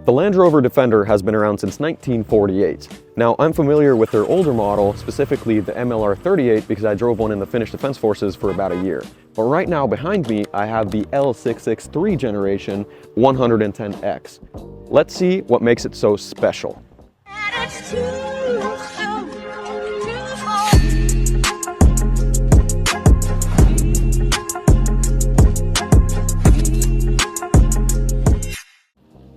The Land Rover Defender has been around since 1948. Now, I'm familiar with their older model, specifically the MLR38, because I drove one in the Finnish Defense Forces for about a year. But right now behind me, I have the L663 generation 110X. Let's see what makes it so special.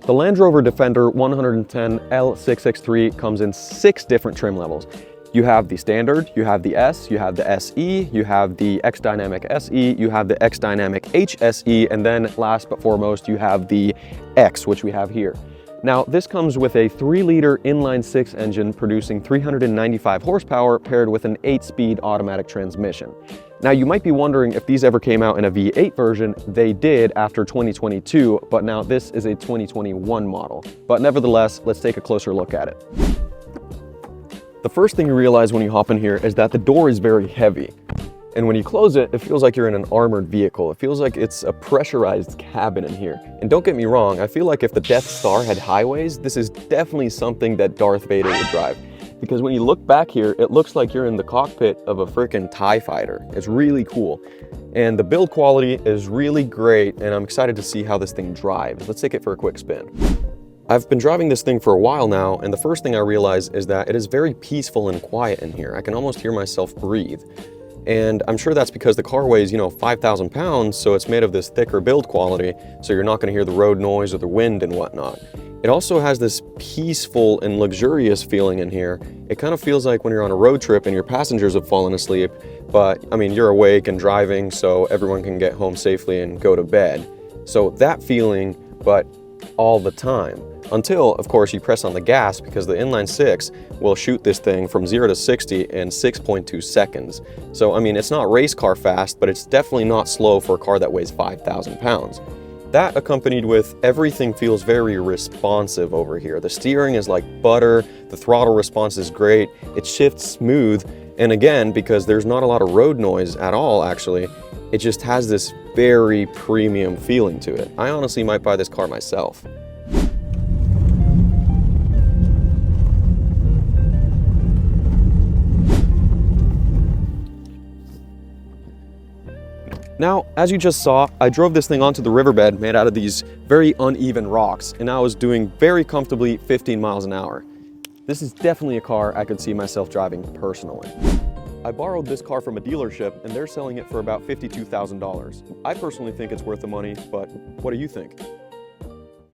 The Land Rover Defender 110 L663 comes in 6 different trim levels. You have the Standard, you have the S, you have the SE, you have the X-Dynamic SE, you have the X-Dynamic HSE, and then last but foremost, you have the X, which we have here. Now, this comes with a 3-liter inline-6 engine producing 395 horsepower paired with an 8-speed automatic transmission. Now, you might be wondering if these ever came out in a V8 version. They did after 2022, but now this is a 2021 model. But nevertheless, let's take a closer look at it. The first thing you realize when you hop in here is that the door is very heavy. And when you close it, it feels like you're in an armored vehicle. It feels like it's a pressurized cabin in here. And don't get me wrong, I feel like if the Death Star had highways, this is definitely something that Darth Vader would drive. Because when you look back here, it looks like you're in the cockpit of a freaking TIE fighter. It's really cool. And the build quality is really great, and I'm excited to see how this thing drives. Let's take it for a quick spin. I've been driving this thing for a while now, and the first thing I realize is that it is very peaceful and quiet in here. I can almost hear myself breathe. And I'm sure that's because the car weighs, 5,000 pounds, so it's made of this thicker build quality, so you're not going to hear the road noise or the wind and whatnot. It also has this peaceful and luxurious feeling in here. It kind of feels like when you're on a road trip and your passengers have fallen asleep, but I mean, you're awake and driving, so everyone can get home safely and go to bed. So that feeling, but all the time. Until, of course, you press on the gas, because the inline-6 will shoot this thing from 0 to 60 in 6.2 seconds. So, I mean, it's not race car fast, but it's definitely not slow for a car that weighs 5,000 pounds. That accompanied with everything feels very responsive over here. The steering is like butter, the throttle response is great, it shifts smooth, and again, because there's not a lot of road noise at all actually, it just has this very premium feeling to it. I honestly might buy this car myself. Now, as you just saw, I drove this thing onto the riverbed made out of these very uneven rocks, and I was doing very comfortably 15 miles an hour. This is definitely a car I could see myself driving personally. I borrowed this car from a dealership, and they're selling it for about $52,000. I personally think it's worth the money, but what do you think?